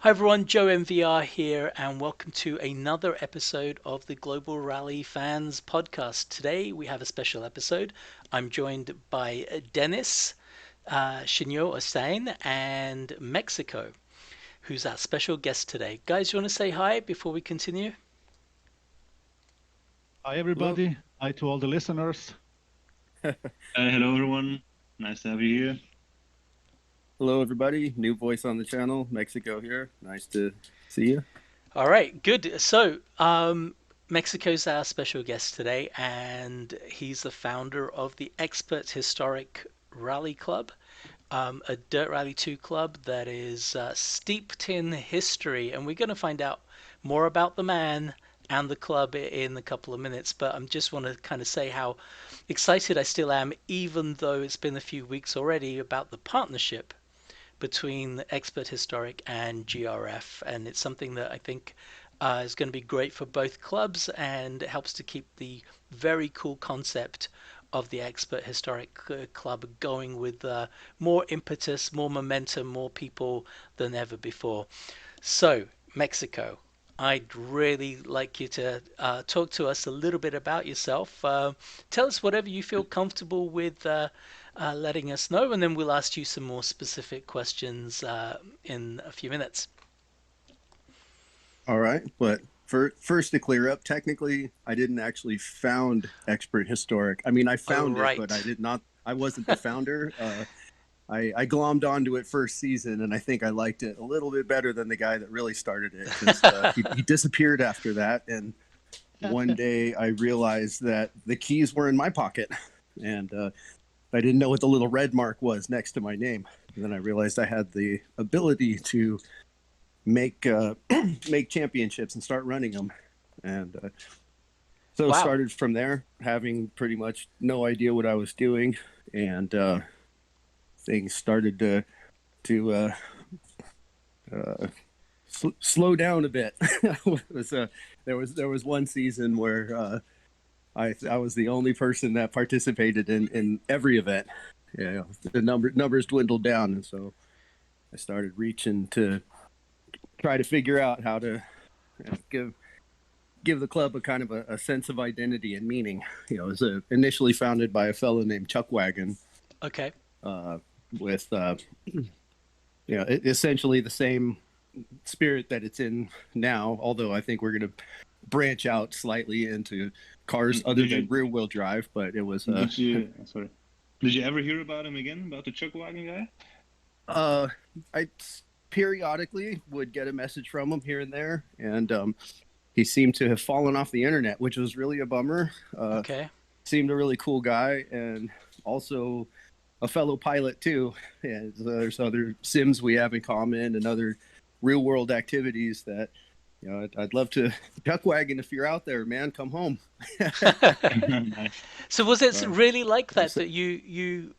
Hi everyone, Joe MVR here, and welcome to another episode of the Global Rally Fans Podcast. Today we have a special episode. I'm joined by Dennis, Shinyo Osain, and Mechsicko, who's our special guest today. Guys, you want to say hi before we continue? Hi, Hello. everybody. Hi to all the listeners. Hello, everyone. Nice to have you here. Hello, everybody. New voice on the channel. Mechsicko here. Nice to see you. All right, good. So, Mechsicko's our special guest today, and he's the founder of the Expert Historic Rally Club, a Dirt Rally 2 club that is steeped in history. And we're going to find out more about the man and the club in a couple of minutes. But I just want to kind of say how excited I still am, even though it's been a few weeks already, about the partnership between Expert Historic and GRF. And it's something that I think is going to be great for both clubs, and it helps to keep the very cool concept of the Expert Historic Club going with more impetus, more momentum, more people than ever before. So, Mechsicko, I'd really like you to talk to us a little bit about yourself. Tell us whatever you feel comfortable with letting us know, and then we'll ask you some more specific questions in a few minutes. All right. But first to clear up, technically, I didn't actually found Expert Historic. I mean, I found right. it, but I wasn't the founder. I glommed onto it first season, and I think I liked it a little bit better than the guy that really started it. 'Cause, he disappeared after that, and one day I realized that the keys were in my pocket, and I didn't know what the little red mark was next to my name. And then I realized I had the ability to make make championships and start running them, and so Wow. it started from there, having pretty much no idea what I was doing, and things started to slow down a bit. There was one season where I was the only person that participated in every event. Yeah, the numbers dwindled down, and so I started reaching to try to figure out how to give the club a kind of a sense of identity and meaning. It was initially founded by a fellow named Chuck Wagon. Okay. With essentially the same spirit that it's in now, although I think we're going to branch out slightly into cars other than rear wheel drive. But it was Did you ever hear about him again, about the Chuck Wagon guy? I periodically would get a message from him here and there, and he seemed to have fallen off the internet, which was really a bummer. Okay. Seemed a really cool guy, and also a fellow pilot too. And there's other sims we have in common and other real world activities that I'd love to. Chuck Wagon, if you're out there, man, come home. So was it really like that you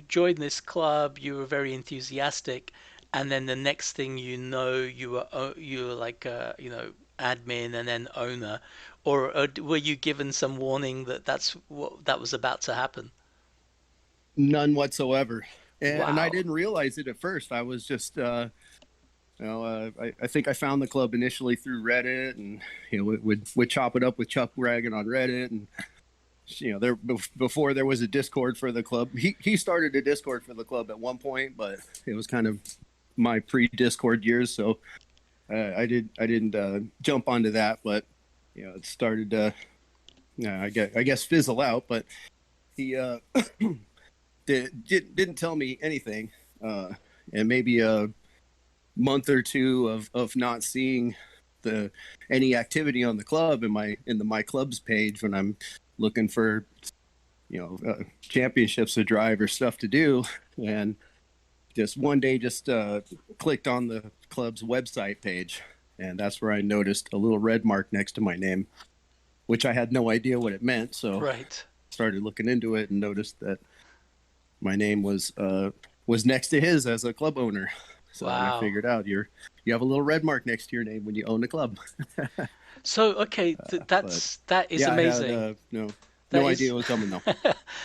joined this club, you were very enthusiastic, and then the next thing you know, you were like admin and then owner, or were you given some warning that that was about to happen? None whatsoever. And Wow. I didn't realize it at first. I was just I think I found the club initially through Reddit, and would chop it up with Chuck Wagon on Reddit, and there before there was a Discord for the club. He started a Discord for the club at one point, but it was kind of my pre-Discord years, so I didn't jump onto that. But it started to I guess fizzle out. But he didn't tell me anything, and maybe a month or two of not seeing any activity on the club in the my clubs page when I'm looking for championships to drive or stuff to do, and just one day clicked on the club's website page, and that's where I noticed a little red mark next to my name, which I had no idea what it meant. So Right. started looking into it and noticed that my name was next to his as a club owner. So Wow. I figured out you have a little red mark next to your name when you own a club. So okay, that is amazing. I had, No That idea is, what's coming though.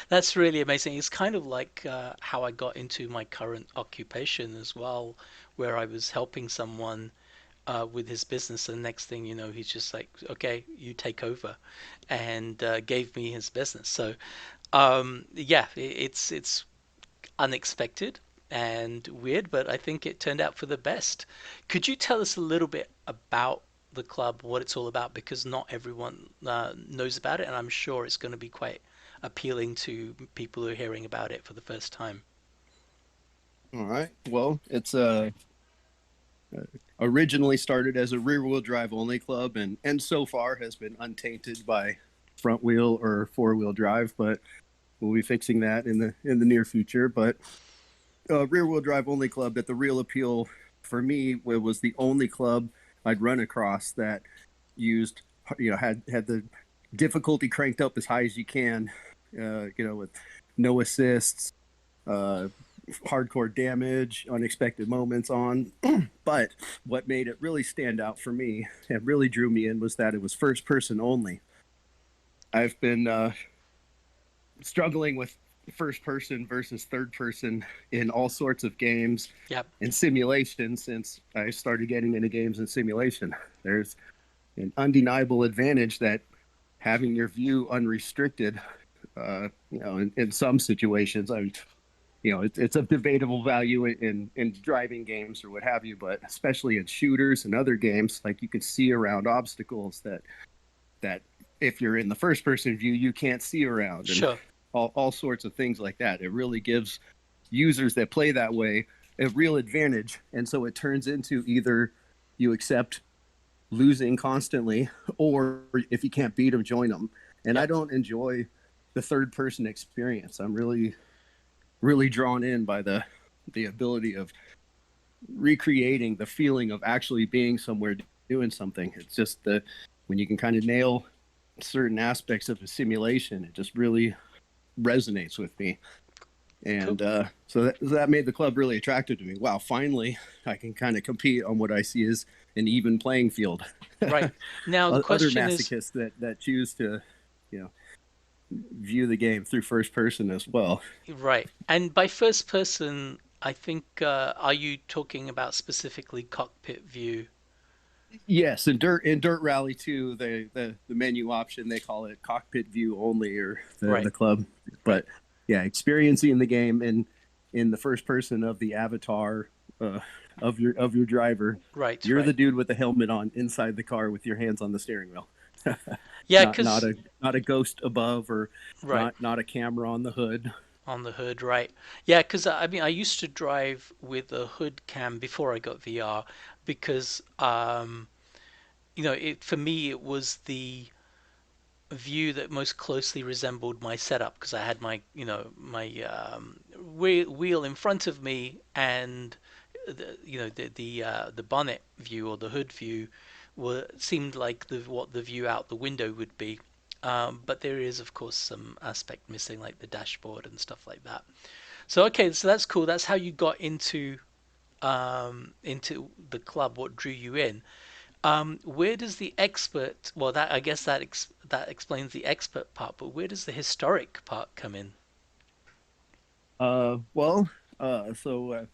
that's really amazing. It's kind of like how I got into my current occupation as well, where I was helping someone with his business, and next thing you know, he's just like, "Okay, you take over," and gave me his business. So, yeah, it's unexpected and weird, but I think it turned out for the best. Could you tell us a little bit about the club, what it's all about? Because not everyone knows about it, and I'm sure it's going to be quite appealing to people who are hearing about it for the first time. All right. Well, it's originally started as a rear-wheel drive only club, and so far has been untainted by front wheel or four-wheel drive. But we'll be fixing that in the near future. But rear-wheel drive only club. That the real appeal for me was the only club I'd run across that used, had the difficulty cranked up as high as you can, with no assists, hardcore damage, unexpected moments on. But what made it really stand out for me and really drew me in was that it was first person only. I've been struggling with first person versus third person in all sorts of games Yep. and simulation since I started getting into games and simulation. There's an undeniable advantage that having your view unrestricted, in some situations, it's of debatable value in driving games or what have you, but especially in shooters and other games, like you can see around obstacles that if you're in the first person view, you can't see around. And Sure. all sorts of things like that. It really gives users that play that way a real advantage. And so it turns into either you accept losing constantly, or if you can't beat them, join them. And Yep. I don't enjoy the third person experience. I'm really drawn in by the ability of recreating the feeling of actually being somewhere doing something. It's just when you can kind of nail certain aspects of a simulation, it just really resonates with me. And Cool. so that made the club really attractive to me. Wow, finally I can kind of compete on what I see as an even playing field. Right. Now the Other question is, masochists that choose to view the game through first person as well. right. And by first person, I think, are you talking about specifically cockpit view? Yes, in Dirt Rally 2, the menu option, they call it cockpit view only, or Right. the club. But yeah, experiencing the game in the first person of the avatar of your driver. Right. You're Right. the dude with the helmet on inside the car with your hands on the steering wheel. Yeah, not because not a ghost above, or right not a camera on the hood. on the hood, right? Yeah, because I mean, I used to drive with a hood cam before I got VR because for me it was the view that most closely resembled my setup because I had my wheel in front of me and the bonnet view or the hood view seemed like what the view out the window would be. But there is, of course, some aspect missing, like the dashboard and stuff like that. So okay, so that's cool. That's how you got into the club. What drew you in? Where does the expert? Well, that I guess that explains the expert part. But where does the historic part come in? Well, so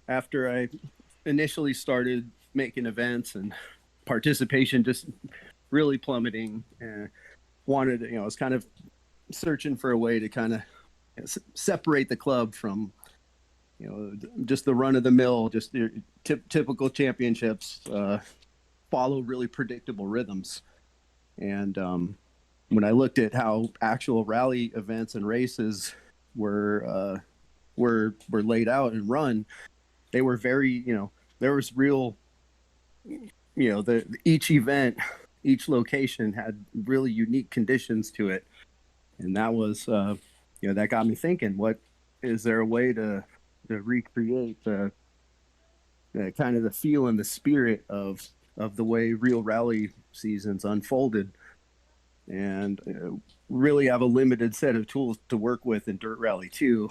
after I initially started making events and participation just really plummeting, I was kind of searching for a way to kind of separate the club from, just the run of the mill, just your typical championships, follow really predictable rhythms. And when I looked at how actual rally events and races were laid out and run, they were very, there was real, each event, each location had really unique conditions to it. And that was, that got me thinking, is there a way to recreate the kind of the feel and the spirit of the way real rally seasons unfolded, and really have a limited set of tools to work with in Dirt Rally 2,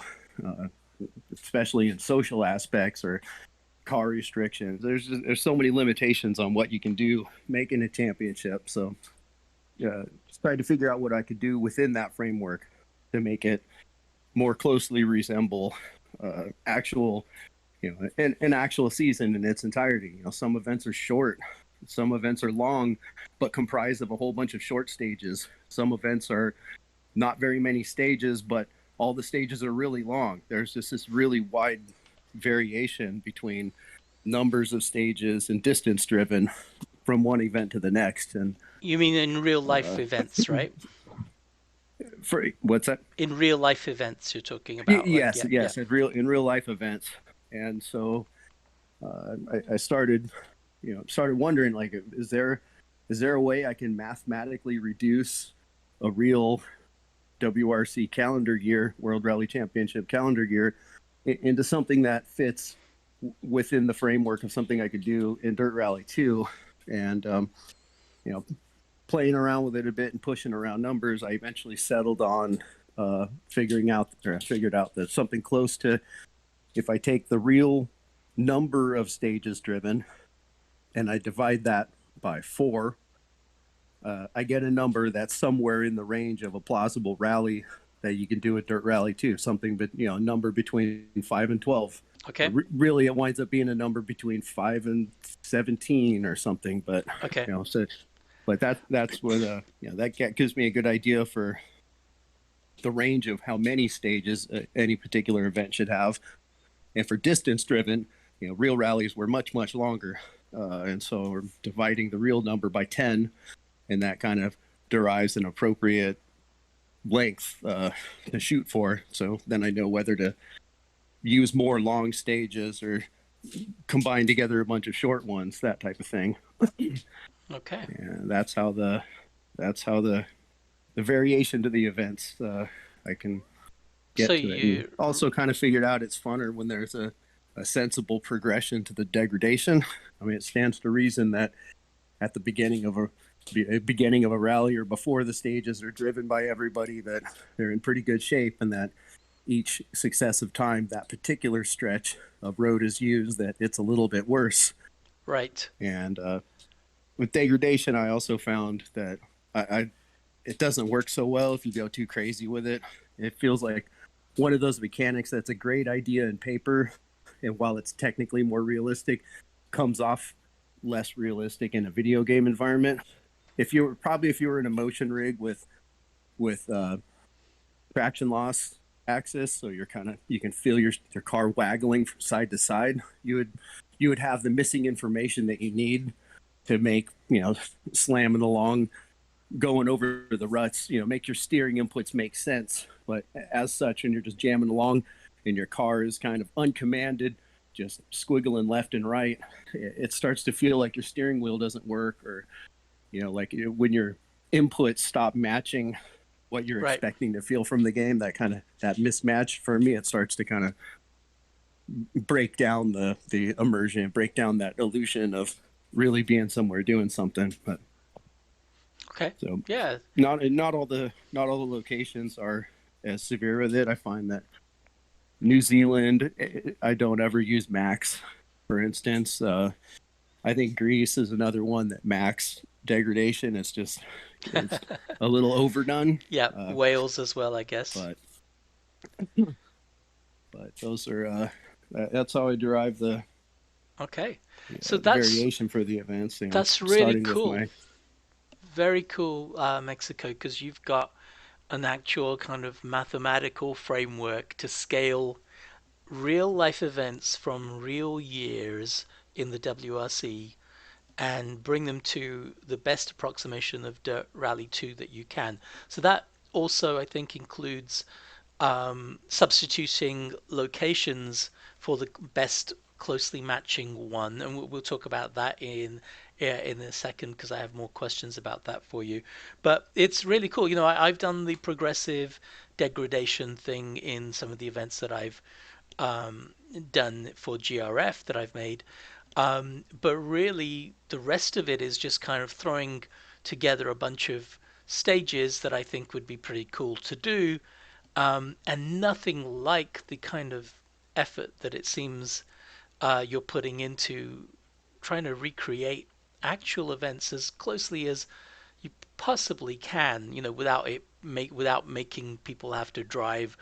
especially in social aspects or car restrictions. There's so many limitations on what you can do making a championship. So tried to figure out what I could do within that framework to make it more closely resemble actual, an actual season in its entirety. Some events are short, some events are long, but comprised of a whole bunch of short stages. Some events are not very many stages, but all the stages are really long. There's just this really wide variation between numbers of stages and distance driven from one event to the next. And You mean in real life events, right? for what's that? In real life events, you're talking about, like, Yes, yeah, yeah. yes, in real life events. And so I started, started wondering, like, is there a way I can mathematically reduce a real WRC calendar year, World Rally Championship calendar year, into something that fits within the framework of something I could do in Dirt Rally 2. And playing around with it a bit and pushing around numbers, I eventually settled on figured out that something close to, if I take the real number of stages driven and I divide that by 4, I get a number that's somewhere in the range of a plausible rally that you can do at Dirt Rally 2, something, but a number between 5 and 12. Okay. Really, it winds up being a number between 5 and 17 or something. But Okay. But that's what that gives me a good idea for the range of how many stages any particular event should have. And for distance driven, real rallies were much longer, and so we're dividing the real number by 10, and that kind of derives an appropriate length to shoot for. So then I know whether to use more long stages or combine together a bunch of short ones, that type of thing. Okay. And that's how the variation to the events I can get So to it. And also kind of figured out it's funner when there's a sensible progression to the degradation. I mean, it stands to reason that at the beginning of a rally or before the stages are driven by everybody, that they're in pretty good shape, and that each successive time that particular stretch of road is used, that it's a little bit worse. Right. And with degradation, I also found that it doesn't work so well if you go too crazy with it. It feels like one of those mechanics that's a great idea in paper, and while it's technically more realistic, comes off less realistic in a video game environment. If you were in a motion rig with traction loss axis, so you can feel your car waggling from side to side, you would have the missing information that you need to make slamming along, going over the ruts, make your steering inputs make sense. But as such, when you're just jamming along and your car is kind of uncommanded, just squiggling left and right, it starts to feel like your steering wheel doesn't work, or like when your inputs stop matching what you're Right. expecting to feel from the game, that mismatch, for me, it starts to kind of break down the immersion, break down that illusion of really being somewhere doing something. But Okay. so Yeah. not all the locations are as severe with it. I find that New Zealand, I don't ever use max, for instance. I think Greece is another one that max degradation is just it's a little overdone. Yeah. Wales as well, I guess. But those are that's how I derive the Okay. So that's variation for the events. that's really starting with cool. Very cool, Mechsicko, because you've got an actual kind of mathematical framework to scale real life events from real years in the WRC and bring them to the best approximation of Dirt Rally 2 that you can. So that also, I think, includes substituting locations for the best closely matching one, and we'll talk about that in a second, because I have more questions about that for you. But it's really cool. I've done the progressive degradation thing in some of the events that I've done for GRF that I've made. But really, the rest of it is just kind of throwing together a bunch of stages that I think would be pretty cool to do, and nothing like the kind of effort that it seems you're putting into trying to recreate actual events as closely as you possibly can, without making people have to drive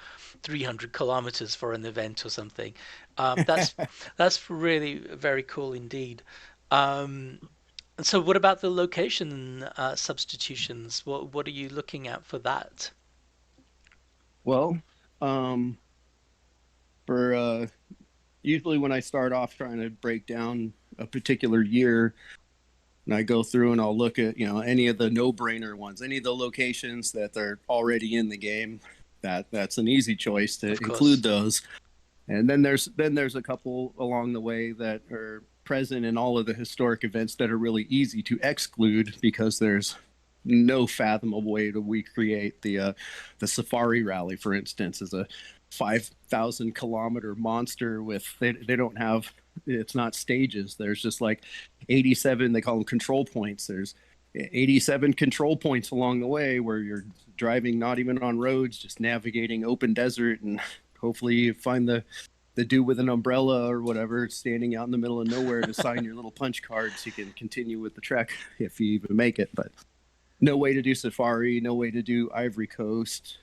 300 kilometers for an event or something. That's that's really very cool indeed. Um, so what about the location substitutions? What are you looking at for that? Well, um, for usually when I start off trying to break down a particular year, and I go through and I'll look at any of the no-brainer ones, any of the locations that are already in the game. That's an easy choice to Of include course. those. And then there's a couple along the way that are present in all of the historic events that are really easy to exclude because there's no fathomable way to recreate the Safari Rally, for instance, is a 5,000 kilometer monster with they don't have, it's not stages. There's just like 87, they call them control points. There's 87 control points along the way where you're driving not even on roads, just navigating open desert, and hopefully you find the dude with an umbrella or whatever standing out in the middle of nowhere to sign your little punch card so you can continue with the trek if you even make it. But no way to do safari, no way to do Ivory Coast.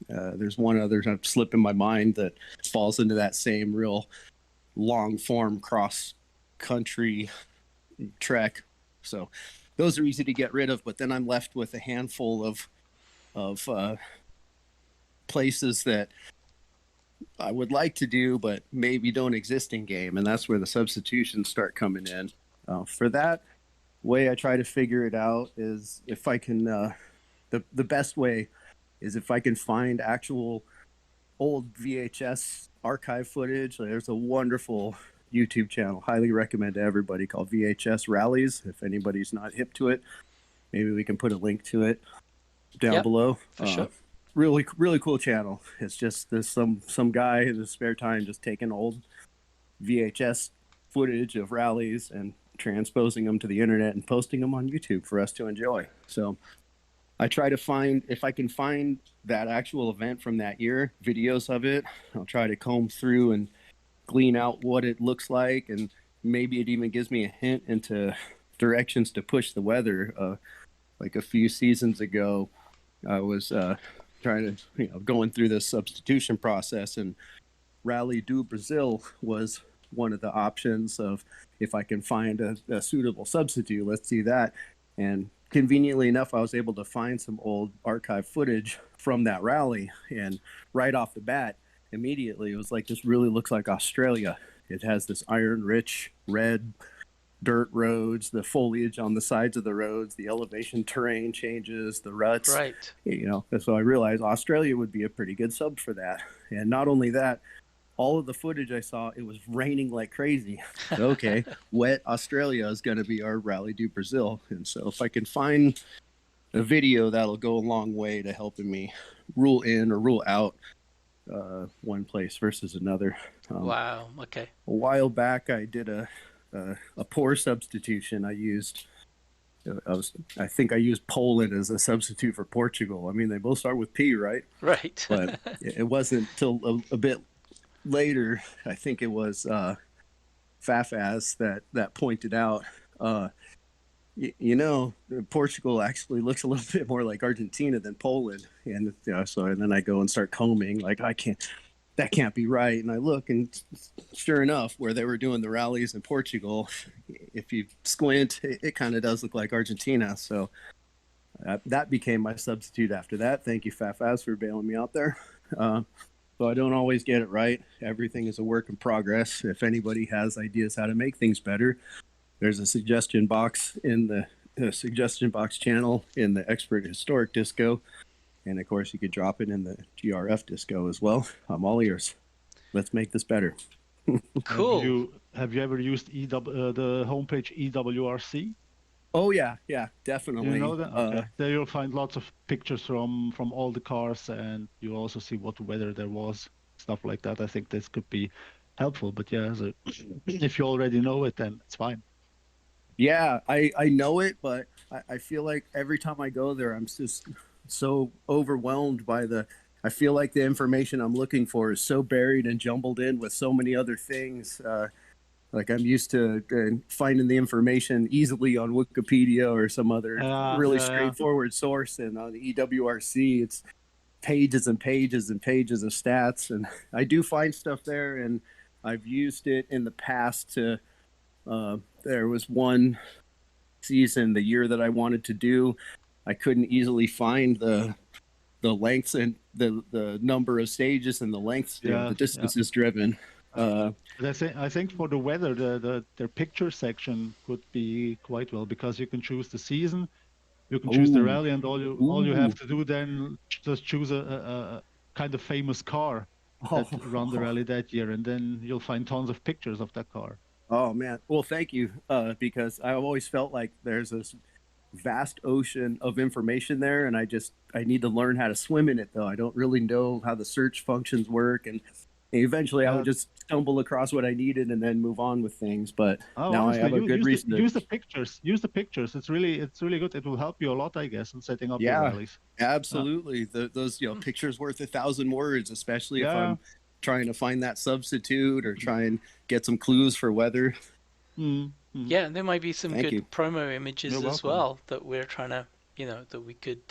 There's one other slip in my mind that falls into that same real long form cross country trek. So those are easy to get rid of, but then I'm left with a handful of places that I would like to do, but maybe don't exist in game, and that's where the substitutions start coming in. For that way, I try to figure it out is if I can. The best way is if I can find actual old VHS archive footage. There's a wonderful YouTube channel, highly recommend to everybody, called VHS Rallies. If anybody's not hip to it, maybe we can put a link to it down Yep, below. for sure. Really cool channel. It's just there's some guy in his spare time just taking old VHS footage of rallies and transposing them to the internet and posting them on YouTube for us to enjoy. So I try to find, if I can find that actual event from that year, videos of it, I'll try to comb through and glean out what it looks like, and maybe it even gives me a hint into directions to push the weather. Like a few seasons ago, I was trying to, going through this substitution process, and Rally do Brazil was one of the options of if I can find a suitable substitute, let's do that. And conveniently enough, I was able to find some old archive footage from that rally, and right off the bat, immediately, it was like, this really looks like Australia. It has this iron-rich red dirt roads, the foliage on the sides of the roads, the elevation terrain changes, the ruts. Right. So I realized Australia would be a pretty good sub for that. And not only that, all of the footage I saw, it was raining like crazy. Okay, wet Australia is going to be our Rally du Brazil. And so if I can find a video, that'll go a long way to helping me rule in or rule out one place versus another. Wow. Okay. A while back, I did a poor substitution. I think I used Poland as a substitute for Portugal. I mean, they both start with P, right? Right. But it wasn't till a bit later, I think it was Fafaz that pointed out, Portugal actually looks a little bit more like Argentina than Poland. And and then I go and start combing, like, that can't be right. And I look, and sure enough, where they were doing the rallies in Portugal, if you squint, it kind of does look like Argentina. So that became my substitute after that. Thank you, Fafaz, for bailing me out there. So I don't always get it right. Everything is a work in progress. If anybody has ideas how to make things better, there's a suggestion box in the suggestion box channel in the Expert Historic Disco. And of course, you could drop it in the GRF Disco as well. I'm all ears. Let's make this better. Cool. Have you ever used the homepage EWRC? Oh yeah, definitely. You know that? Okay. There you'll find lots of pictures from all the cars, and you also see what weather there was, stuff like that. I think this could be helpful. But yeah, if you already know it, then it's fine. Yeah, I know it, but I feel like every time I go there, I'm just so overwhelmed by I feel like the information I'm looking for is so buried and jumbled in with so many other things. Like I'm used to finding the information easily on Wikipedia or some other really yeah. straightforward source. And on the EWRC, it's pages and pages and pages of stats. And I do find stuff there, and I've used it in the past to. There was one season, the year that I wanted to do, I couldn't easily find the lengths and the number of stages and the lengths, the distances driven. I think for the weather, their picture section could be quite well, because you can choose the season, you can choose the rally, and all you have to do then just choose a kind of famous car that ran the rally that year, and then you'll find tons of pictures of that car. Oh man, well thank you, because I always felt like there's this vast ocean of information there, and I need to learn how to swim in it, though I don't really know how the search functions work, and eventually I would just stumble across what I needed and then move on with things. But now honestly, I have a good reason to use the pictures. Use the pictures. It's really good. It will help you a lot, I guess, in setting up your rallies. Absolutely. Those pictures worth 1,000 words, especially if I'm trying to find that substitute or try and get some clues for weather. Yeah, there might be some good promo images as well that we're trying to, that we could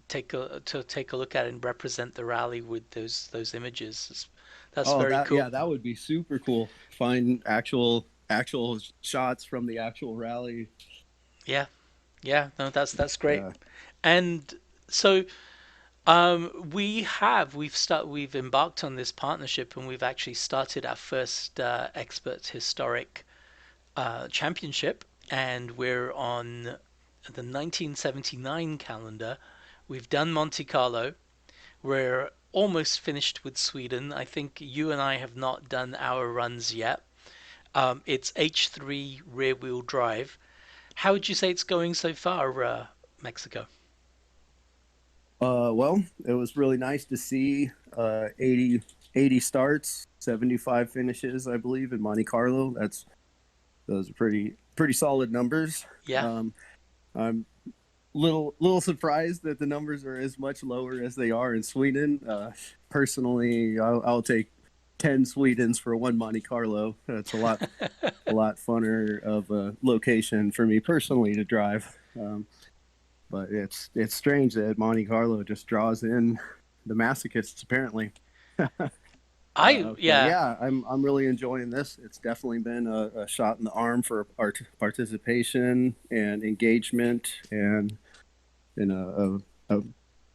take a look at and represent the rally with those images. That's very cool. Yeah, that would be super cool. Find actual shots from the actual rally. Yeah, no, that's great. Yeah. And so we've embarked on this partnership, and we've actually started our first Experts Historic Championship, and we're on the 1979 calendar. We've done Monte Carlo. We're almost finished with Sweden. I think you and I have not done our runs yet. It's H3 rear-wheel drive. How would you say it's going so far, Mechsicko? Well, it was really nice to see 80 starts, 75 finishes, I believe, in Monte Carlo. Those are pretty solid numbers. Yeah. I'm little surprised that the numbers are as much lower as they are in Sweden. Personally, I'll take 10 Swedens for one Monte Carlo. That's a lot funner of a location for me personally to drive. But it's strange that Monte Carlo just draws in the masochists, apparently. I'm really enjoying this. It's definitely been a shot in the arm for our participation and engagement, and a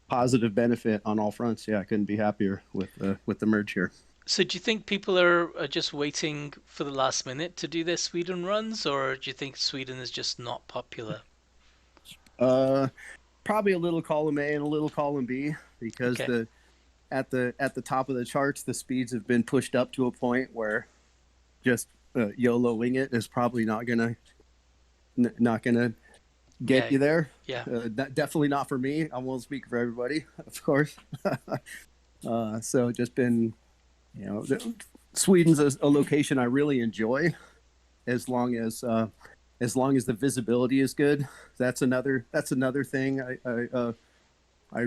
positive benefit on all fronts. Yeah, I couldn't be happier with the merge here. So do you think people are just waiting for the last minute to do their Sweden runs, or do you think Sweden is just not popular? Probably a little column A and a little column B, because at the top of the charts, the speeds have been pushed up to a point where just YOLOing it is probably not gonna get you there. Yeah. Definitely not for me. I won't speak for everybody, of course. So just been, Sweden's a location I really enjoy, as long as the visibility is good. That's another thing I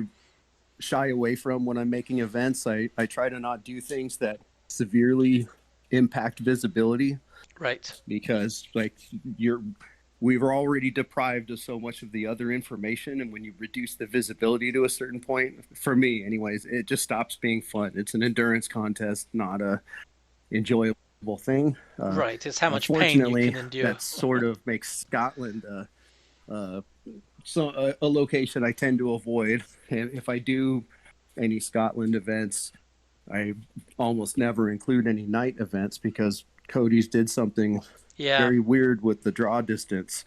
shy away from when I'm making events. I try to not do things that severely impact visibility. Right. Because we were already deprived of so much of the other information, and when you reduce the visibility to a certain point, for me anyways, it just stops being fun. It's an endurance contest, not a enjoyable thing. Right. It's how much pain you can endure. That sort of makes Scotland a location I tend to avoid. And if I do any Scotland events, I almost never include any night events, because Cody's did something very weird with the draw distance,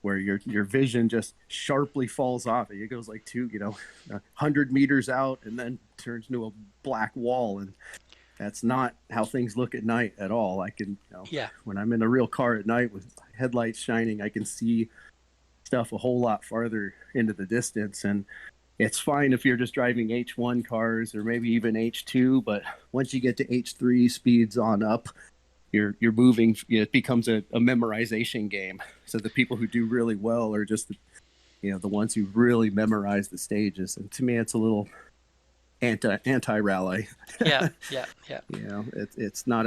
where your vision just sharply falls off. It goes like 100 meters out and then turns into a black wall, and that's not how things look at night at all. I can, when I'm in a real car at night with headlights shining, I can see stuff a whole lot farther into the distance. And it's fine if you're just driving H1 cars or maybe even H2, but once you get to H3 speeds on up, you're moving. It becomes a memorization game. So the people who do really well are just the ones who really memorize the stages. And to me, it's a little anti-rally. Yeah. It's not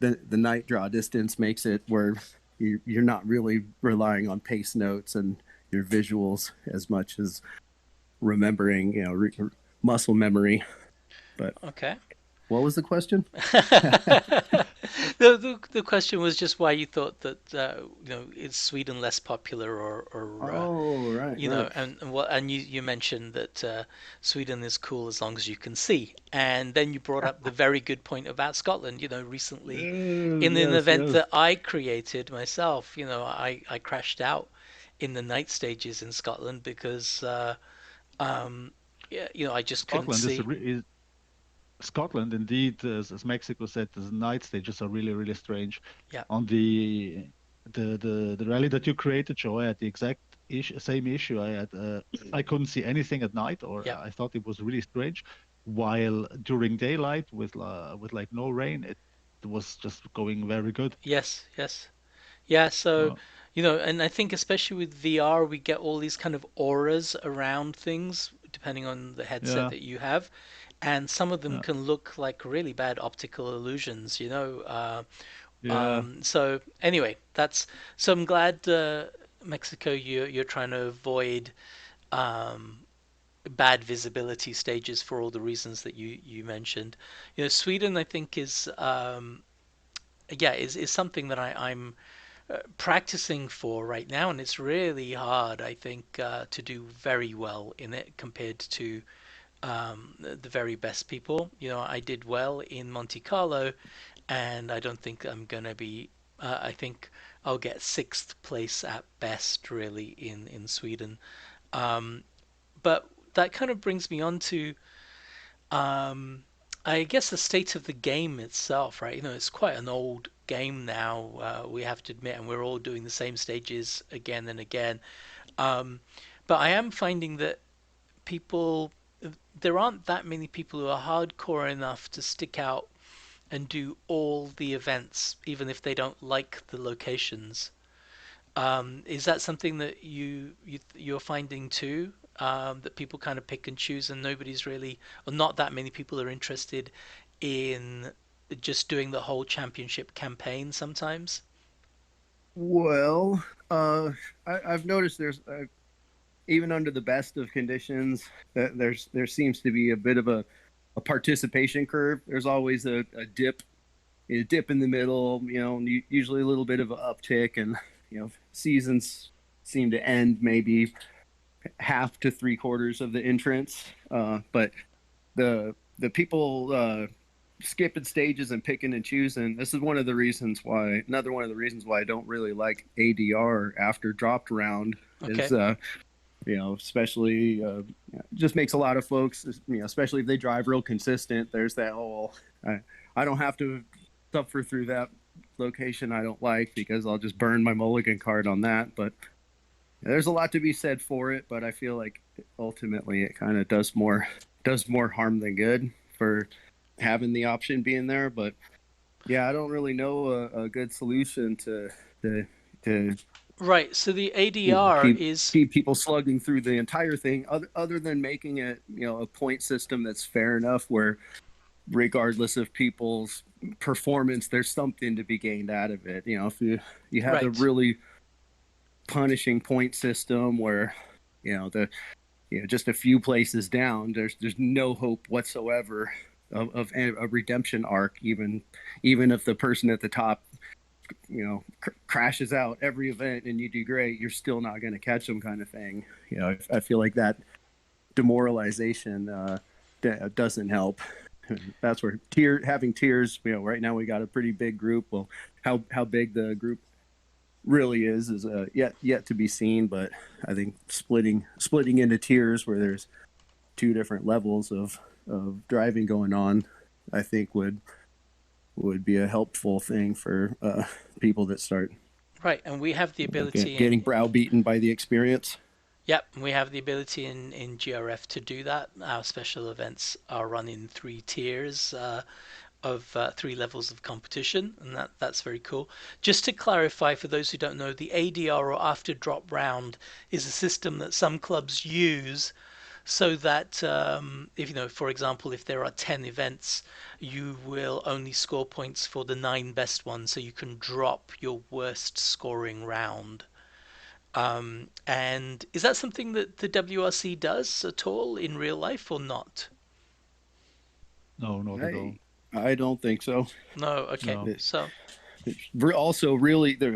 the night draw distance makes it where you're not really relying on pace notes and your visuals as much as remembering, muscle memory. But Okay. what was the question? The question was just why you thought that is Sweden less popular or Oh, right. and you mentioned that Sweden is cool as long as you can see, and then you brought up the very good point about Scotland. Recently in an Yes, event yes. that I created myself, I crashed out in the night stages in Scotland because um, yeah, I just couldn't Scotland is, see. Scotland, indeed, as Mexico said, the night stages are really, really strange. Yeah, On the rally that you created, Joe, I had the exact same issue. I couldn't see anything at night, or yeah, I thought it was really strange. While during daylight, with like no rain, it was just going very good. yes, yes. Yeah, so, Uh, and I think especially with VR, we get all these kind of auras around things, depending on the headset yeah, that you have. And some of them yeah, can look like really bad optical illusions. yeah. So anyway, so I'm glad, Mexico, you're trying to avoid um, bad visibility stages for all the reasons that you mentioned. Sweden, I think, is something that I'm practicing for right now, and it's really hard, I think, to do very well in it compared to the very best people. I did well in Monte Carlo, and I don't think I'm gonna be. I think I'll get sixth place at best, really, in Sweden. Um, but that kind of brings me on to um, I guess the state of the game itself, right? It's quite an old game now, we have to admit, and we're all doing the same stages again and again. Um, but I am finding that people, there aren't that many people who are hardcore enough to stick out and do all the events, even if they don't like the locations. Is that something that you're finding too? That people kind of pick and choose, and nobody's really, or not that many people are interested in just doing the whole championship campaign sometimes. Well, I've noticed even under the best of conditions, that there seems to be a bit of a participation curve. There's always a dip in the middle, usually a little bit of an uptick, and seasons seem to end maybe half to three quarters of the entrance. But the people skipping stages and picking and choosing. This is another one of the reasons why I don't really like ADR after dropped round is Okay. especially just makes a lot of folks, especially if they drive real consistent. There's that I don't have to suffer through that location I don't like because I'll just burn my mulligan card on that. But there's a lot to be said for it, but I feel like ultimately it kind of does more harm than good for having the option being there. But yeah, I don't really know a good solution to to Right. So the ADR is keep people slugging through the entire thing, other than making it a point system that's fair enough where regardless of people's performance, there's something to be gained out of it. If you have a right. really punishing point system where the just a few places down, there's no hope whatsoever of a redemption arc, even if the person at the top crashes out every event and you do great, you're still not going to catch them, kind of thing. I feel like that demoralization doesn't help. That's where having tiers. Right now we got a pretty big group. Well, how big the group really is yet to be seen. But I think splitting into tiers where there's two different levels of driving going on, I think would be a helpful thing for people that start Right. And we have the ability getting in browbeaten by the experience. Yep, we have the ability in GRF to do that. Our special events are run in three tiers of three levels of competition, and that's very cool. Just to clarify for those who don't know, the ADR or after drop round is a system that some clubs use so that if you know, for example, if there are 10 events, you will only score points for the 9 best ones, so you can drop your worst scoring round. And is that something that the WRC does at all in real life or not? No, not at all. I don't think so. No, okay. No. So Also, really, the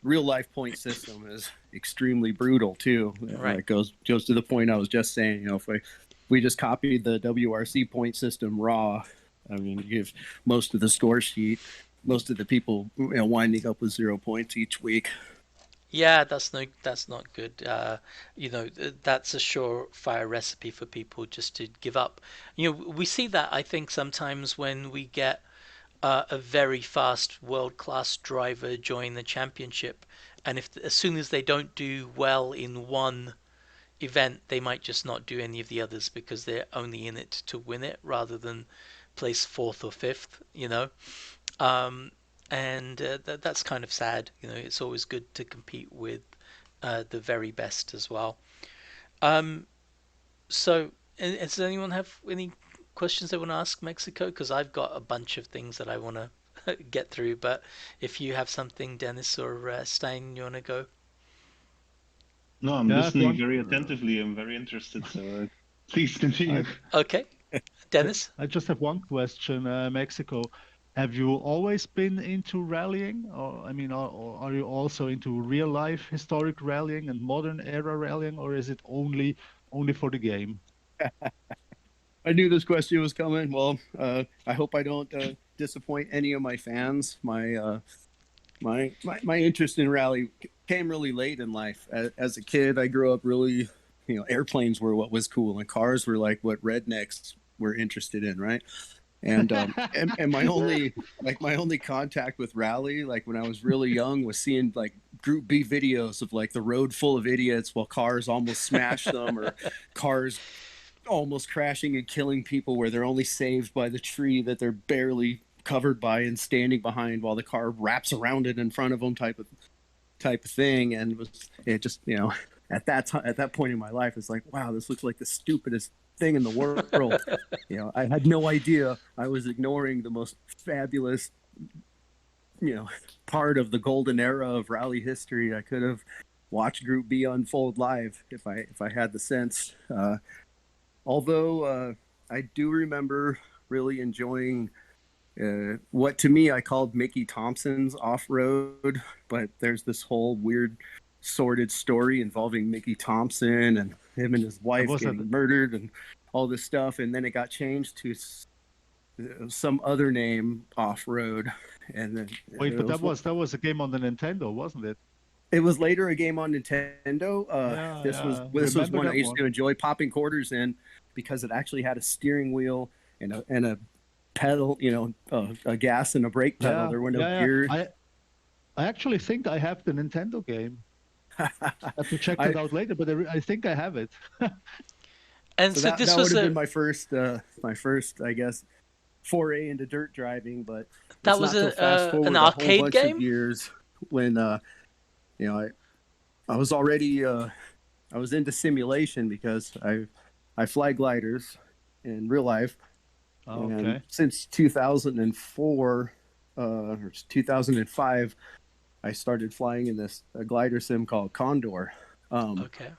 real life point system is extremely brutal too. Right. It goes to the point I was just saying. If we just copied the WRC point system raw, I mean, you give most of the score sheet, most of the people winding up with 0 points each week. yeah, that's not good. That's a surefire recipe for people just to give up. We see that I think sometimes when we get a very fast world-class driver join the championship, and if as soon as they don't do well in one event, they might just not do any of the others because they're only in it to win it rather than place fourth or fifth. Um, and that's kind of sad. It's always good to compete with the very best as well. Um, so, does anyone have any questions they want to ask Mechsicko? Because I've got a bunch of things that I want to get through. But if you have something, Dennis or Stein, you want to go? No, I'm Yeah, if listening one, very attentively. I'm very interested. So please continue. Okay, Dennis. I just have one question, Mexico. Have you always been into rallying, or I mean, or are you also into real life historic rallying and modern era rallying, or is it only for the game? I knew this question was coming. Well, I hope I don't disappoint any of my fans. My interest in rally came really late in life. As a kid, I grew up really, airplanes were what was cool, and cars were like what rednecks were interested in, right? And and my only contact with rally, like when I was really young, was seeing like Group B videos of like the road full of idiots while cars almost smash them, or cars almost crashing and killing people where they're only saved by the tree that they're barely covered by and standing behind while the car wraps around it in front of them, type of thing. And it just at that point in my life, it's like, wow, this looks like the stupidest thing in the world. I had no idea I was ignoring the most fabulous part of the golden era of rally history. I could have watched Group B unfold live if I had the sense. Although I do remember really enjoying what to me I called Mickey Thompson's off-road, but there's this whole weird sordid story involving Mickey Thompson and him and his wife getting murdered and all this stuff, and then it got changed to some other name, off-road. And then wait, but that was a game on the Nintendo, wasn't it? It was later a game on Nintendo. This was one I used to enjoy popping quarters in because it actually had a steering wheel and a pedal, a gas and a brake pedal. There were no gears. I actually think I have the Nintendo game. I have to check it out later, but I think I have it. And so this was would have been my first, I guess, foray into dirt driving. But that was an arcade game. Of years when I was already I was into simulation because I fly gliders in real life. Oh, okay. And since 2004 or 2005, I started flying in this glider sim called Condor. Okay.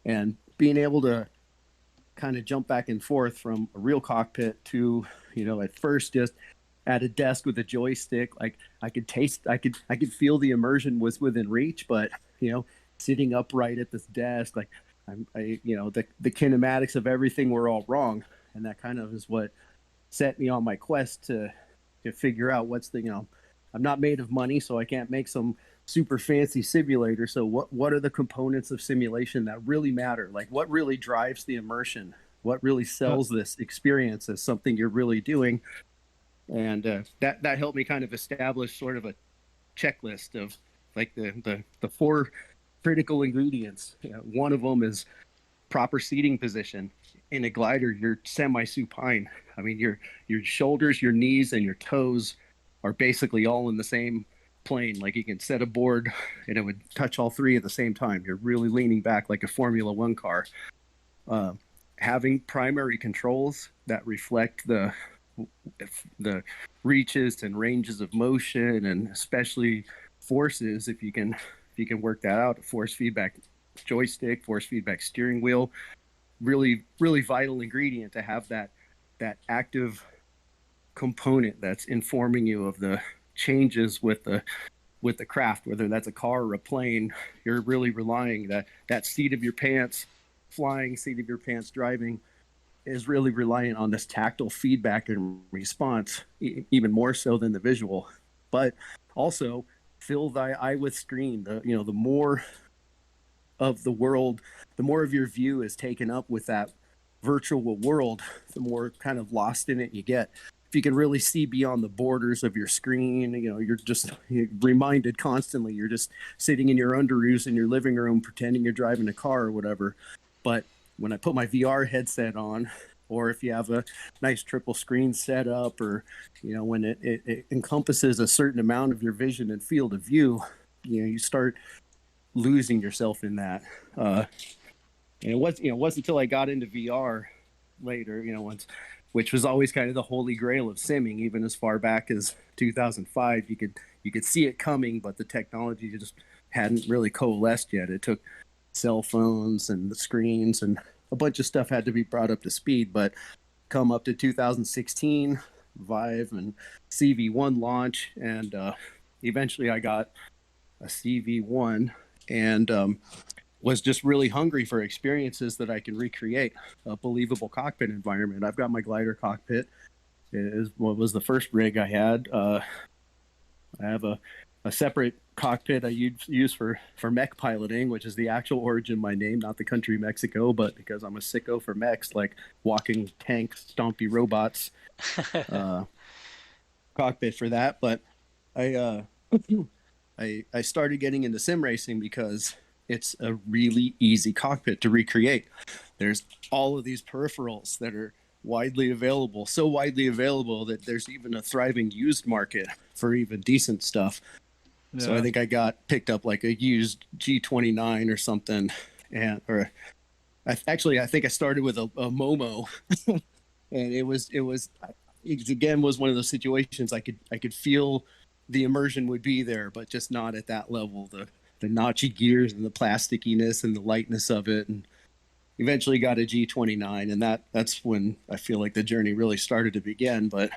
And being able to kind of jump back and forth from a real cockpit to, at first just at a desk with a joystick, like I could feel the immersion was within reach, but sitting upright at this desk, like the kinematics of everything were all wrong, and that kind of is what set me on my quest to figure out what's I'm not made of money, so I can't make some super fancy simulator. So what are the components of simulation that really matter? Like what really drives the immersion? What really sells this experience as something you're really doing? And that helped me kind of establish sort of a checklist of like the 4 critical ingredients. One of them is proper seating position. In a glider, you're semi-supine. I mean, your shoulders, your knees, and your toes are basically all in the same plane. Like you can set a board and it would touch all 3 at the same time. You're really leaning back like a Formula One car. having primary controls that reflect the reaches and ranges of motion, and especially forces, if you can work that out, force feedback joystick, force feedback steering wheel, really vital ingredient to have that active component that's informing you of the changes with the craft, whether that's a car or a plane. You're really relying that seat of your pants flying, seat of your pants driving, is really reliant on this tactile feedback and response, even more so than the visual. But also, fill thy eye with screen. The more of the world, the more of your view is taken up with that virtual world, the more kind of lost in it you get. If you can really see beyond the borders of your screen, you're reminded constantly. You're just sitting in your underoos in your living room, pretending you're driving a car or whatever. But when I put my VR headset on, or if you have a nice triple screen setup, or when it encompasses a certain amount of your vision and field of view, you start losing yourself in that. And it wasn't until I got into VR later, which was always kind of the holy grail of simming, even as far back as 2005. You could see it coming, but the technology just hadn't really coalesced yet. It took cell phones and the screens and a bunch of stuff had to be brought up to speed. But come up to 2016, Vive and CV1 launch, and eventually I got a CV1, and was just really hungry for experiences that I can recreate a believable cockpit environment. I've got my glider cockpit. It was the first rig I had. I have a separate cockpit I use for mech piloting, which is the actual origin of my name, not the country Mechsicko, but because I'm a sicko for mechs, like walking tank, stompy robots. Cockpit for that. But I started getting into sim racing because it's a really easy cockpit to recreate. There's all of these peripherals that are widely available, so widely available that there's even a thriving used market for even decent stuff. Yeah. So I think I got picked up like a used G29 or something, I think I started with a Momo, and it was again was one of those situations I could feel the immersion would be there, but just not at that level. The notchy gears and the plasticiness and the lightness of it, and eventually got a G29, and that's when I feel like the journey really started to begin. But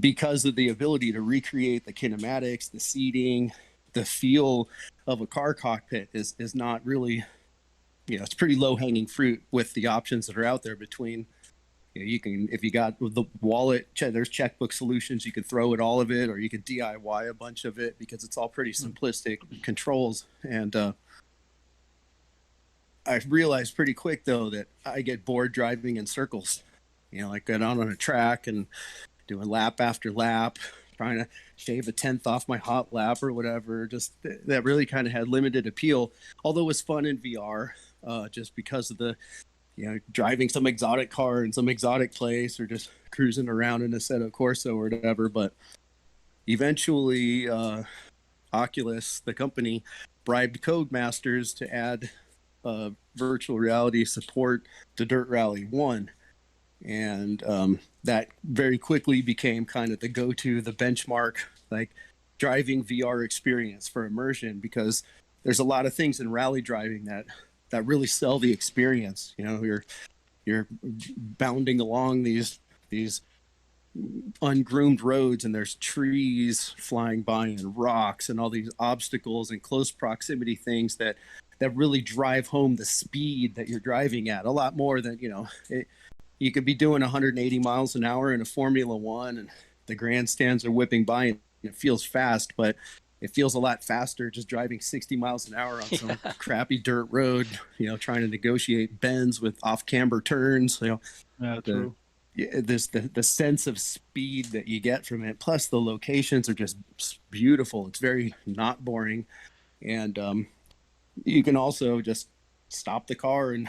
because of the ability to recreate the kinematics, the seating, the feel of a car cockpit is not really, it's pretty low hanging fruit with the options that are out there between. You can, if you got the wallet, there's checkbook solutions. You can throw at all of it, or you can DIY a bunch of it because it's all pretty simplistic controls. And I realized pretty quick though that I get bored driving in circles. Like going on a track and doing lap after lap, trying to shave a tenth off my hot lap or whatever. Just that really kind of had limited appeal, although it was fun in VR, just because of the, driving some exotic car in some exotic place, or just cruising around in a Assetto Corsa or whatever. But eventually, Oculus, the company, bribed Codemasters to add virtual reality support to Dirt Rally 1. And that very quickly became kind of the go-to, the benchmark, like driving VR experience for immersion, because there's a lot of things in rally driving that really sell the experience. You're bounding along these ungroomed roads, and there's trees flying by and rocks and all these obstacles and close proximity things that really drive home the speed that you're driving at a lot more than, you could be doing 180 miles an hour in a Formula One, and the grandstands are whipping by, and it feels fast, but it feels a lot faster just driving 60 miles an hour on some crappy dirt road, trying to negotiate bends with off-camber turns. Yeah, true. The sense of speed that you get from it, plus the locations are just beautiful. It's very not boring. And you can also just stop the car and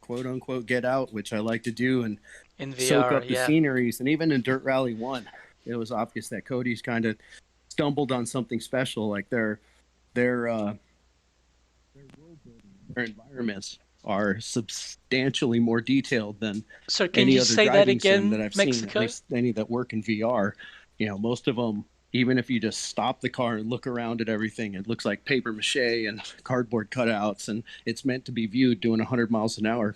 quote unquote get out, which I like to do, and in VR, soak up the sceneries. And even in Dirt Rally 1, it was obvious that Cody's kind of stumbled on something special, like their world building, their environments are substantially more detailed than So can any you other say that driving sim that again, I've seen, at Mexico? least any that work in VR. You know, most of them, even if you just stop the car and look around at everything, it looks like paper mache and cardboard cutouts, and it's meant to be viewed doing 100 miles an hour.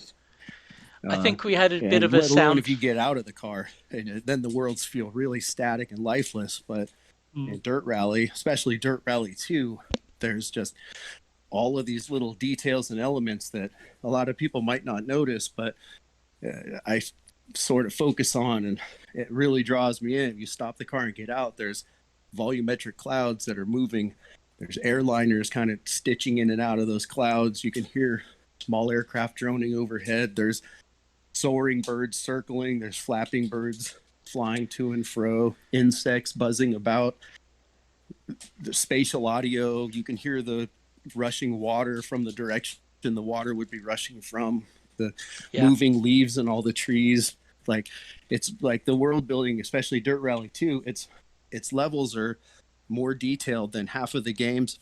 I think we had a bit And of a let alone if sound. you get out of the car, and then the worlds feel really static and lifeless. But in Dirt Rally, especially Dirt Rally 2, there's just all of these little details and elements that a lot of people might not notice, but I sort of focus on, and it really draws me in. If you stop the car and get out, there's volumetric clouds that are moving. There's airliners kind of stitching in and out of those clouds. You can hear small aircraft droning overhead. There's soaring birds circling. There's flapping birds flying to and fro. Insects buzzing about. The spatial audio. You can hear the rushing water from the direction the water would be rushing from. The moving leaves and all the trees. Like, it's like the world building, especially Dirt Rally 2. Its levels are more detailed than half of the games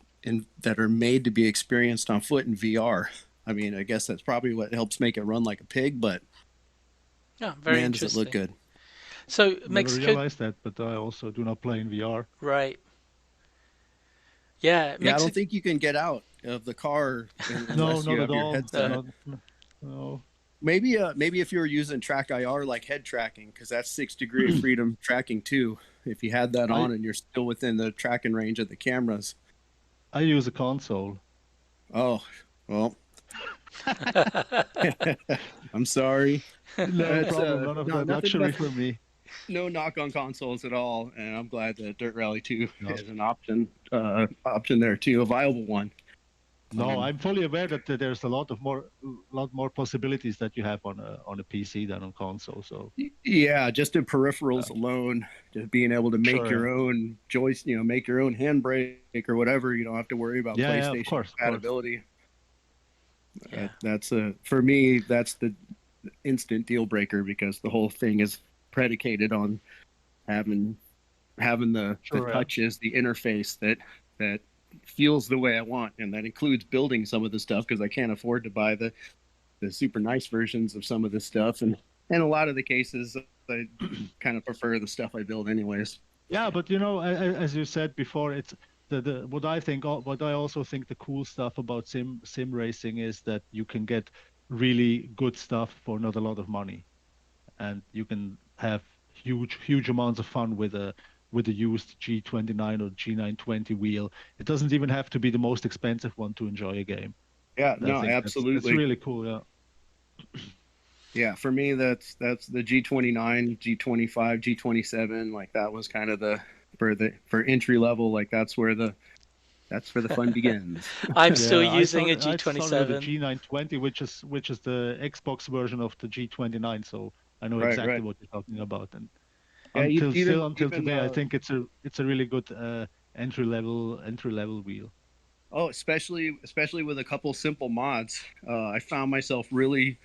that are made to be experienced on foot in VR. I mean, I guess that's probably what helps make it run like a pig, but Yeah, very man, does it look interesting. good. So Never Mexico, realized that, but I also do not play in VR. right? Yeah, Yeah, I don't Mexico. think you can get out of the car No, unless you not have at your all. headset. No. Maybe if you were using track IR like head tracking, because that's 6 degree of freedom tracking too. If you had that on and you're still within the tracking range of the cameras. I use a console. Oh, well. I'm sorry. No problem. None of that Nothing, luxury for me. no knock on consoles at all, and I'm glad that Dirt Rally 2 No. is an option there too, a viable one. No, I'm fully aware that there's a lot more possibilities that you have on a PC than on console. So yeah, just in peripherals alone, just being able to make your own joystick, make your own handbrake or whatever. You don't have to worry about PlayStation of course, compatibility. Yeah. That's for me. That's the instant deal breaker, because the whole thing is predicated on having the touches, the interface that feels the way I want, and that includes building some of the stuff, because I can't afford to buy the super nice versions of some of this stuff, and in a lot of the cases I kind of prefer the stuff I build anyways. Yeah, but as you said before, it's what I also think the cool stuff about sim racing is that you can get really good stuff for not a lot of money, and you can have huge amounts of fun with a used G29 or G920 wheel. It doesn't even have to be the most expensive one to enjoy a game. Yeah, I think absolutely. That's really cool. Yeah. Yeah, for me, that's the G29, G25, G27. Like, that was kind of for entry level. Like, that's where the fun begins. I'm still using a G27. I started with a G920, which is the Xbox version of the G29. So I know exactly what you're talking about. And until today, I think it's a really good entry level wheel. Oh, especially with a couple simple mods. I found myself really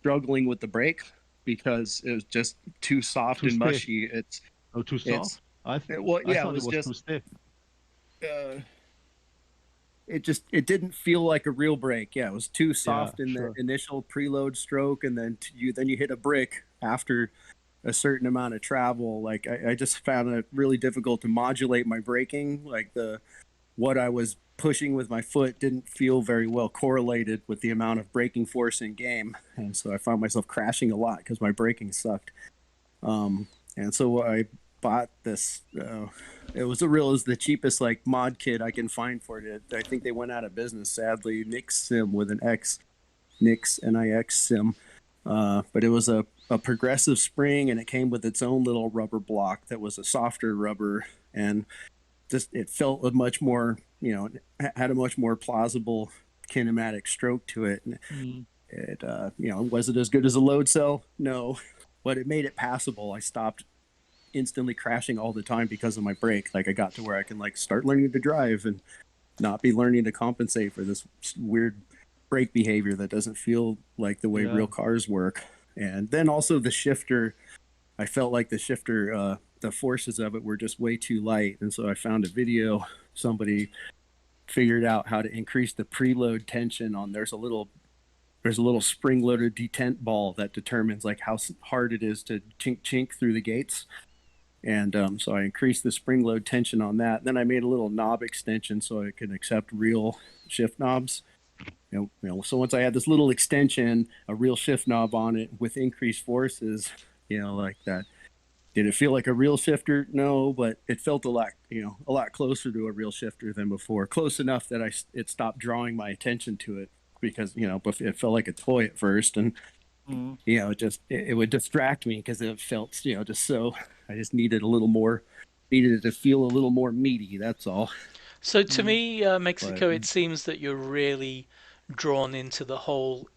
struggling with the brake because it was just too soft and mushy. It's too soft. I thought it was just too stiff. It didn't feel like a real brake. Yeah, it was too soft in the initial preload stroke, and then you hit a brick after a certain amount of travel. Like, I just found it really difficult to modulate my braking. Like, what I was pushing with my foot didn't feel very well correlated with the amount of braking force in game, and so I found myself crashing a lot because my braking sucked. And so I bought this. It was the cheapest like mod kit I can find for it. I think they went out of business, sadly. Nix Sim with an X, Nix NIX Sim. But it was a progressive spring, and it came with its own little rubber block that was a softer rubber, and just it felt a much more, had a much more plausible kinematic stroke to it. And it was it as good as a load cell? No, but it made it passable. I stopped instantly crashing all the time because of my brake. Like, I got to where I can start learning to drive and not be learning to compensate for this weird brake behavior that doesn't feel like the way real cars work. And then also the shifter, I felt like the shifter, the forces of it were just way too light. And so I found a video, somebody figured out how to increase the preload tension on, there's a little there's a little spring-loaded detent ball that determines like how hard it is to chink through the gates. And so I increased the spring load tension on that. Then I made a little knob extension so I could accept real shift knobs. So once I had this little extension, a real shift knob on it with increased forces, like that. Did it feel like a real shifter? No, but it felt a lot closer to a real shifter than before. Close enough that it stopped drawing my attention to it because, it felt like a toy at first. And, it would distract me because it felt, just so, I just needed it to feel a little more meaty. That's all. So to me, Mechsicko, it seems that you're really drawn into the whole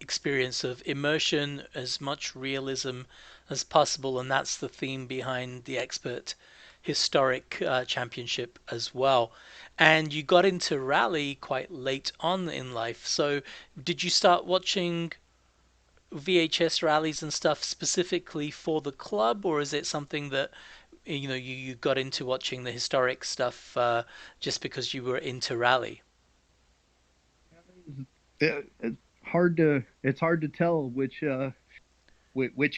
experience of immersion, as much realism as possible, and that's the theme behind the Expert Historic Championship as well. And you got into rally quite late on in life. So did you start watching VHS rallies and stuff specifically for the club, or is it something that you got into watching the historic stuff just because you were into rally? It's hard to tell which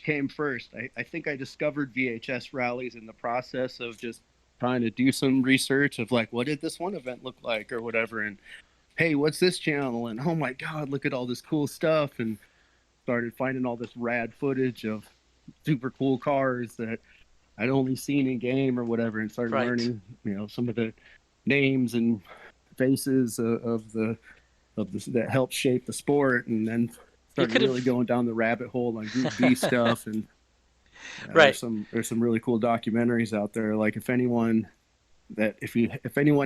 came first. I think I discovered VHS rallies in the process of just trying to do some research of like, what did this one event look like or whatever, and hey, what's this channel, and oh my god, look at all this cool stuff, and started finding all this rad footage of super cool cars that I'd only seen in game or whatever, and started learning, some of the names and faces of that helped shape the sport, and then started really going down the rabbit hole on Group B stuff. And there's some really cool documentaries out there. Like if anyone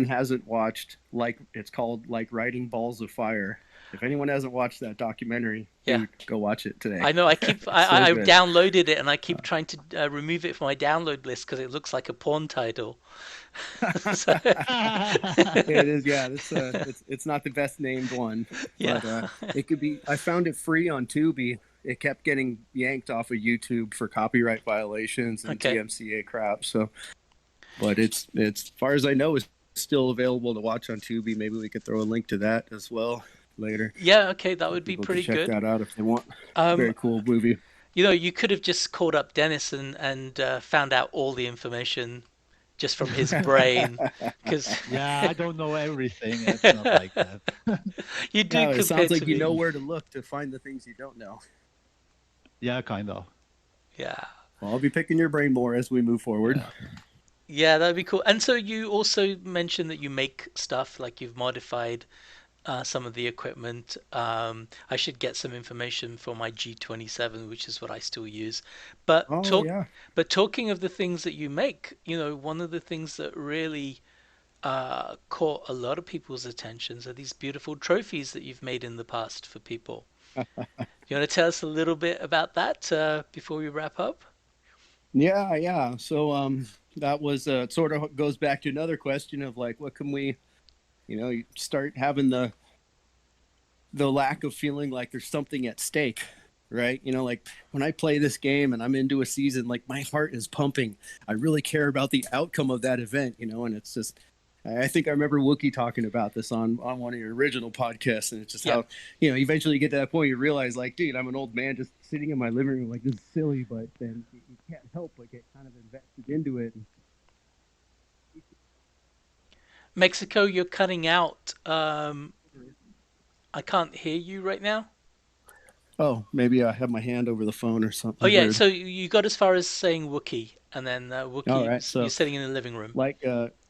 hasn't watched, like it's called Like Riding Balls of Fire. If anyone hasn't watched that documentary, dude, go watch it today. I know. I downloaded it and I keep trying to remove it from my download list because it looks like a porn title. It is. Yeah, it's not the best named one. Yeah. But it could be. I found it free on Tubi. It kept getting yanked off of YouTube for copyright violations and DMCA crap. So, but it's as far as I know, it's still available to watch on Tubi. Maybe we could throw a link to that as well later. Yeah, okay, that would be pretty good. Check that out if they want. Very cool movie. You could have just called up Dennis and found out all the information just from his brain. Cause I don't know everything. It's not like that. You do. It sounds like you know where to look to find the things you don't know. Yeah, kind of. Yeah. Well, I'll be picking your brain more as we move forward. Yeah, that'd be cool. And so you also mentioned that you make stuff, like you've modified some of the equipment. I should get some information for my G27, which is what I still use. But talking of the things that you make, one of the things that really caught a lot of people's attentions are these beautiful trophies that you've made in the past for people. You want to tell us a little bit about that before we wrap up? Yeah. So that was sort of goes back to another question of like, what can we, you start having the lack of feeling like there's something at stake, right? Like when I play this game and I'm into a season, like my heart is pumping. I really care about the outcome of that event, and it's just, I think I remember Wookie talking about this on one of your original podcasts, and it's just how, eventually you get to that point, you realize like, dude, I'm an old man just sitting in my living room, like this is silly, but then you can't help but get kind of invested into it. Mechsicko, you're cutting out. I can't hear you right now. Oh, maybe I have my hand over the phone or something. Oh, yeah. Weird. So you got as far as saying Wookie, and then Wookie, all right, so, you're sitting in the living room. Like,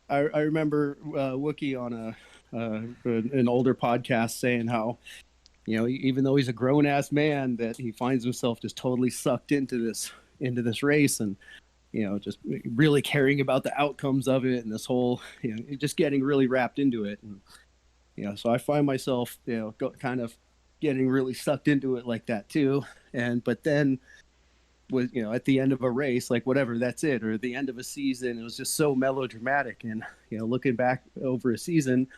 I remember Wookie on an older podcast saying how, even though he's a grown-ass man, that he finds himself just totally sucked into this race and, just really caring about the outcomes of it and this whole, just getting really wrapped into it. And, so I find myself, kind of getting really sucked into it like that too. But then with, at the end of a race, like whatever, that's it. Or at the end of a season, it was just so melodramatic. And, looking back over a season,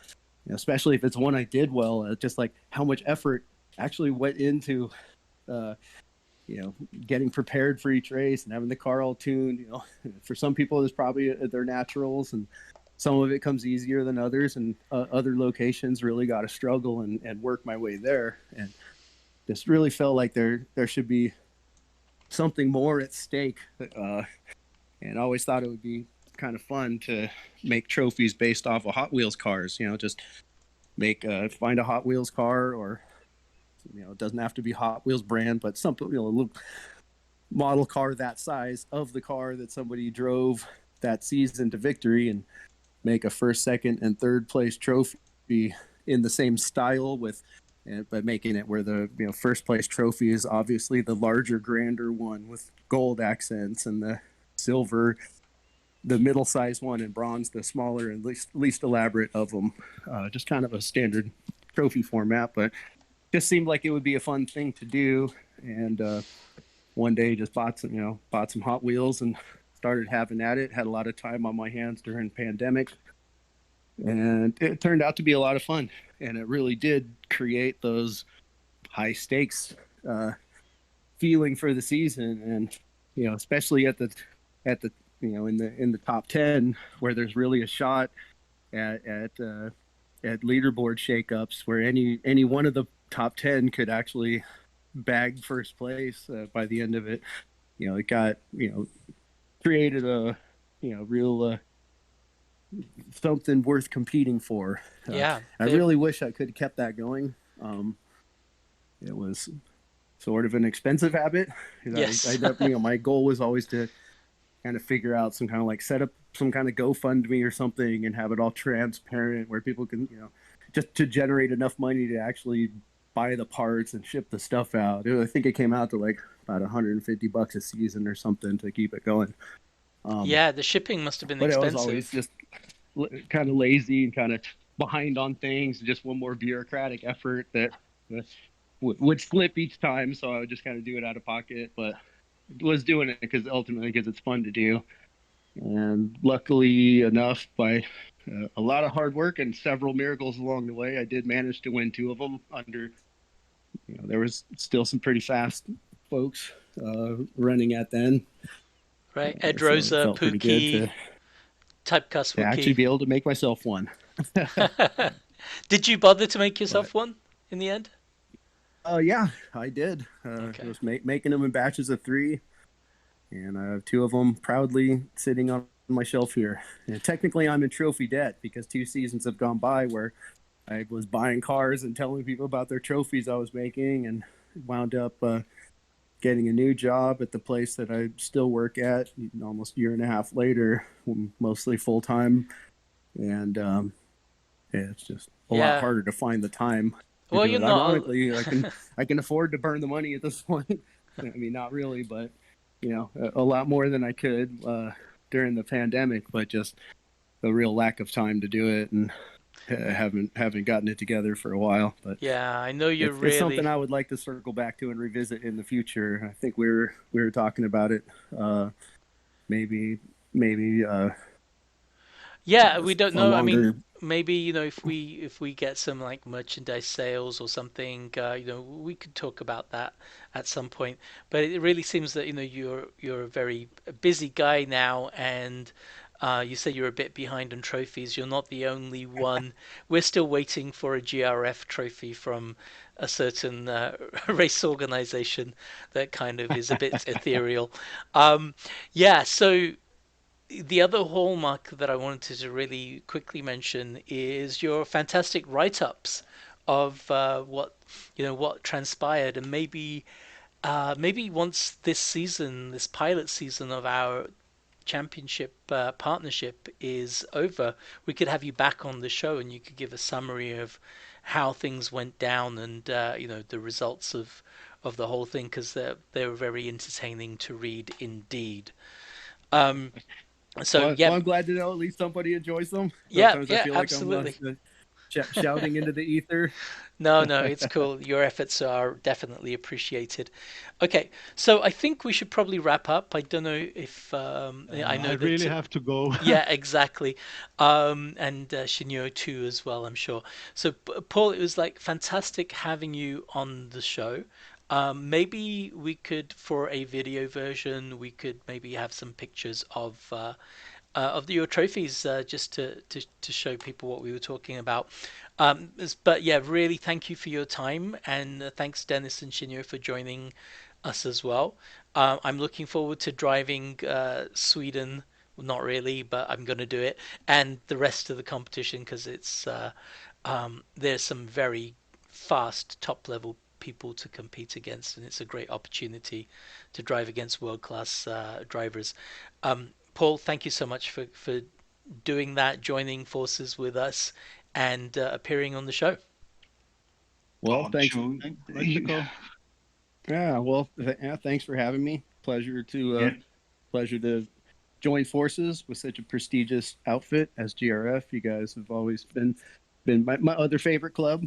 especially if it's one I did well, just like how much effort actually went into, getting prepared for each race and having the car all tuned. For some people, it's probably their naturals, and some of it comes easier than others, and other locations really got to struggle and work my way there. And just really felt like there should be something more at stake. And I always thought it would be kind of fun to make trophies based off of Hot Wheels cars. Just make find a Hot Wheels car, or it doesn't have to be Hot Wheels brand, but something, a little model car that size of the car that somebody drove that season to victory, and make a first, second, and third place trophy in the same style, but making it where the first place trophy is obviously the larger, grander one with gold accents, and the silver the middle sized one, and bronze the smaller and least elaborate of them. Just kind of a standard trophy format, but just seemed like it would be a fun thing to do. And one day just bought some Hot Wheels and started having at it. Had a lot of time on my hands during the pandemic, and it turned out to be a lot of fun. And it really did create those high stakes feeling for the season. And especially at the in the top 10, where there's really a shot at leaderboard shakeups, where any one of the top 10 could actually bag first place by the end of it. It got created a real something worth competing for. Yeah, I really wish I could have kept that going. It was sort of an expensive habit. Yes. My goal was always to kind of figure out some kind of set up some kind of GoFundMe or something, and have it all transparent where people can, just to generate enough money to actually buy the parts and ship the stuff out. I think it came out to about $150 a season or something to keep it going. Yeah, the shipping must have been but expensive. But I was always just kind of lazy and kind of behind on things. Just one more bureaucratic effort that would slip each time. So I would just kind of do it out of pocket, but was doing it because it's fun to do. And luckily enough, by a lot of hard work and several miracles along the way, I did manage to win 2 of them under, there was still some pretty fast folks running at then. Right, Ed Rosa, Pookie, Typecast Wookie. To actually be able to make myself one. Did you bother to make yourself one in the end? Yeah, I did. Okay. I was making them in batches of 3, and I have 2 of them proudly sitting on my shelf here. And technically, I'm in trophy debt because 2 seasons have gone by where I was buying cars and telling people about their trophies I was making, and wound up getting a new job at the place that I still work at almost a year and a half later, mostly full time. And it's just a lot harder to find the time. Well, you're not. Ironically, I can afford to burn the money at this point. I mean, not really, but a lot more than I could during the pandemic. But just a real lack of time to do it, and haven't gotten it together for a while. But yeah, I know you're really. It's something I would like to circle back to and revisit in the future. I think we were talking about it. Maybe. Yeah, we don't know. I mean, maybe if we get some merchandise sales or something, we could talk about that at some point. But it really seems that you're a very busy guy now, and you say you're a bit behind on trophies. You're not the only one. We're still waiting for a GRF trophy from a certain race organization that kind of is a bit ethereal. Yeah, so. The other hallmark that I wanted to really quickly mention is your fantastic write-ups of what transpired, and maybe once this pilot season of our championship partnership is over, we could have you back on the show and you could give a summary of how things went down, and the results of the whole thing, because they were very entertaining to read indeed. So well, I'm glad to know at least somebody enjoys them. Sometimes I feel absolutely. Like I'm shouting into the ether. No, it's cool. Your efforts are definitely appreciated. Okay, so I think we should probably wrap up. I don't know if I know I really have to go. Yeah, exactly. And Shinyo too as well, I'm sure. So Paul, it was fantastic having you on the show. Maybe we could, for a video version, we could maybe have some pictures of your trophies, just to show people what we were talking about. But yeah, really thank you for your time, and thanks Dennis and Shinyo for joining us as well. I'm looking forward to driving Sweden. Well, not really, but I'm going to do it, and the rest of the competition because there's some very fast top level people to compete against, and it's a great opportunity to drive against world class drivers. Paul, thank you so much for doing that, joining forces with us, and appearing on the show. Well, Oh, thanks. Joe. Thanks, Mechsicko. Yeah, well, yeah, thanks for having me. Yeah. Pleasure to join forces with such a prestigious outfit as GRF. You guys have always been my other favorite club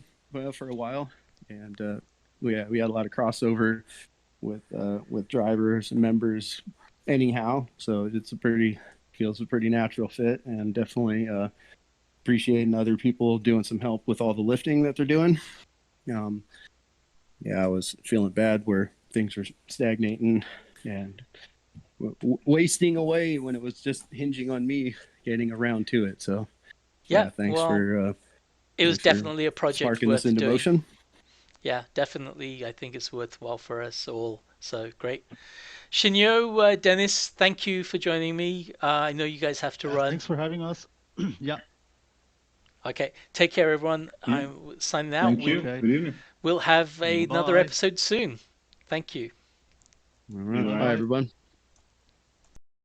for a while, and we had a lot of crossover with drivers and members anyhow. So feels a pretty natural fit, and definitely appreciating other people doing some help with all the lifting that they're doing. Um, yeah, I was feeling bad where things were stagnating and wasting away when it was just hinging on me getting around to it. So Yeah, yeah, thanks well, for it was thanks for definitely a project sparking this worth into doing. motion. Yeah, definitely. I think it's worthwhile for us all. So great. Shinyo, Dennis, thank you for joining me. I know you guys have to Yeah, run. thanks for having us. Yeah. Okay, take care, everyone. Yeah. I'm signing out. Thank you. We'll Okay. Good evening. we'll have another Bye. episode soon. Thank you. All right, bye Goodbye. Bye. everyone.